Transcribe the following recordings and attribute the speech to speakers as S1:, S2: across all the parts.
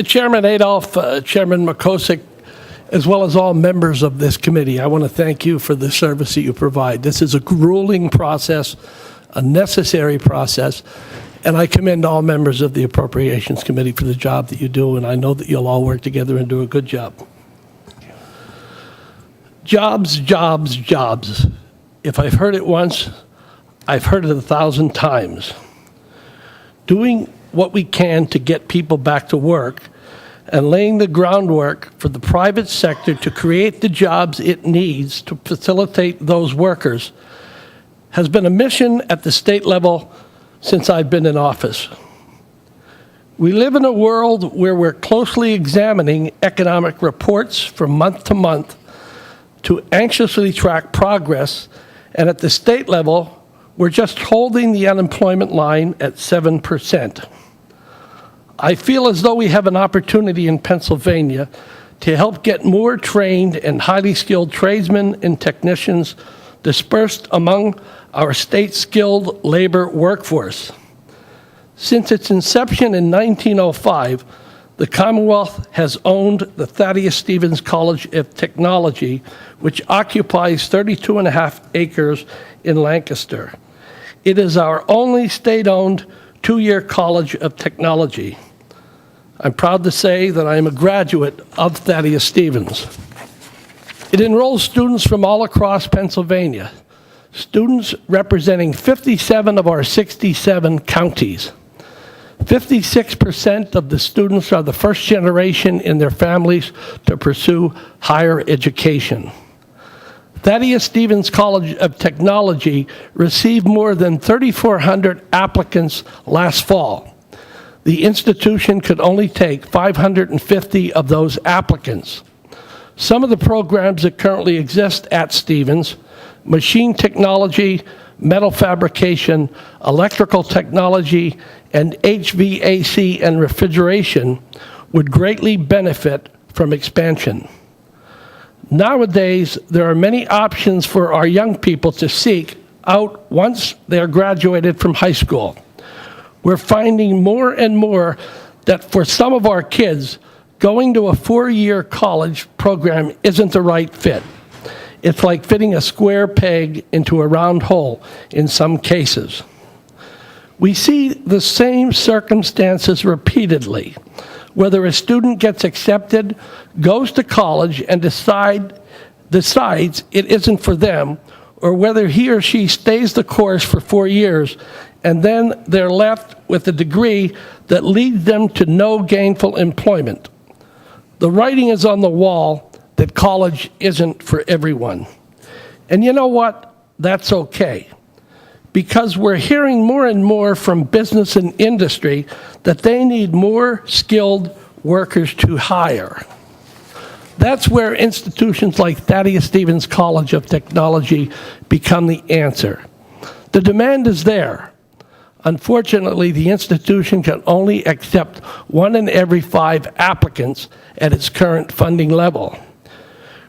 S1: Chairman Adolph, Chairman Makosik, as well as all members of this committee, I want to thank you for the service that you provide. This is a grueling process, a necessary process, and I commend all members of the Appropriations Committee for the job that you do, and I know that you'll all work together and do a good job. Jobs, jobs, jobs. If I've heard it once, I've heard it 1,000 times. Doing what we can to get people back to work and laying the groundwork for the private sector to create the jobs it needs to facilitate those workers has been a mission at the state level since I've been in office. We live in a world where we're closely examining economic reports from month to month to anxiously track progress, and at the state level, we're just holding the unemployment line at 7%. I feel as though we have an opportunity in Pennsylvania to help get more trained and highly skilled tradesmen and technicians dispersed among our state's skilled labor workforce. Since its inception in 1905, the Commonwealth has owned the Thaddeus Stevens College of Technology, which occupies 32.5 acres in Lancaster. It is our only state-owned two-year college of technology. I'm proud to say that I am a graduate of Thaddeus Stevens. It enrolls students from all across Pennsylvania, students representing 57 of our 67 counties. 56% of the students are the first generation in their families to pursue higher education. Thaddeus Stevens College of Technology received more than 3,400 applicants last fall. The institution could only take 550 of those applicants. Some of the programs that currently exist at Stevens, machine technology, metal fabrication, electrical technology, and HVAC and refrigeration, would greatly benefit from expansion. Nowadays, there are many options for our young people to seek out once they are graduated from high school. We're finding more and more that for some of our kids, going to a 4-year college program isn't the right fit. It's like fitting a square peg into a round hole in some cases. We see the same circumstances repeatedly, whether a student gets accepted, goes to college, and decides it isn't for them, or whether he or she stays the course for 4 years, and then they're left with a degree that leads them to no gainful employment. The writing is on the wall that college isn't for everyone. And you know what? That's okay. Because we're hearing more and more from business and industry that they need more skilled workers to hire. That's where institutions like Thaddeus Stevens College of Technology become the answer. The demand is there. Unfortunately, the institution can only accept 1 in every 5 applicants at its current funding level.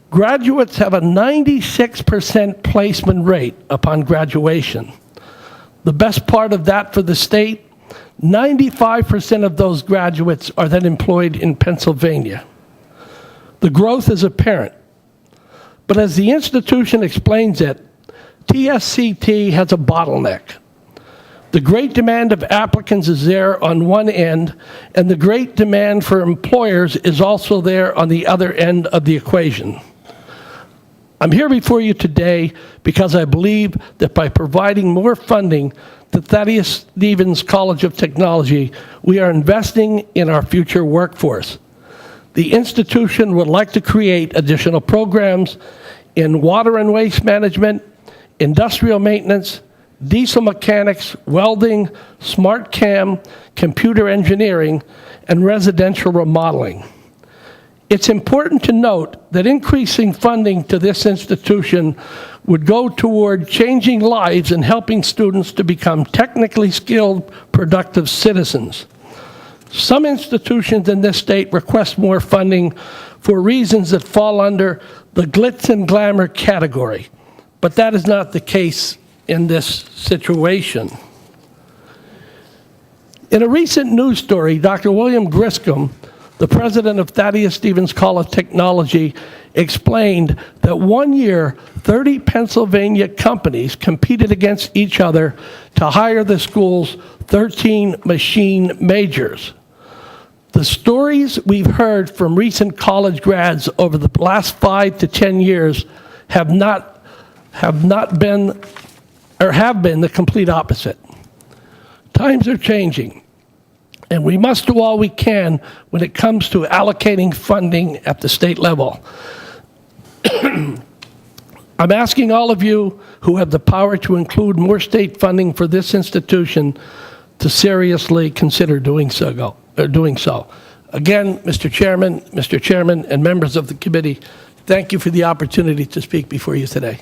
S1: Graduates have a 96% placement rate upon graduation. The best part of that for the state, 95% of those graduates are then employed in Pennsylvania. The growth is apparent. But as the institution explains it, TSCT has a bottleneck. The great demand of applicants is there on one end, and the great demand for employers is also there on the other end of the equation. I'm here before you today because I believe that by providing more funding to Thaddeus Stevens College of Technology, we are investing in our future workforce. The institution would like to create additional programs in water and waste management, industrial maintenance, diesel mechanics, welding, smart cam, computer engineering, and residential remodeling. It's important to note that increasing funding to this institution would go toward changing lives and helping students to become technically skilled, productive citizens. Some institutions in this state request more funding for reasons that fall under the glitz and glamour category, but that is not the case in this situation. In a recent news story, Dr. William Griscom, the president of Thaddeus Stevens College of Technology, explained that one year, 30 Pennsylvania companies competed against each other to hire the school's 13 machine majors. The stories we've heard from recent college grads over the last 5 to 10 years have been the complete opposite. Times are changing, and we must do all we can when it comes to allocating funding at the state level. I'm asking all of you who have the power to include more state funding for this institution to seriously consider doing so. Again, Mr. Chairman, and members of the committee, thank you for the opportunity to speak before you today.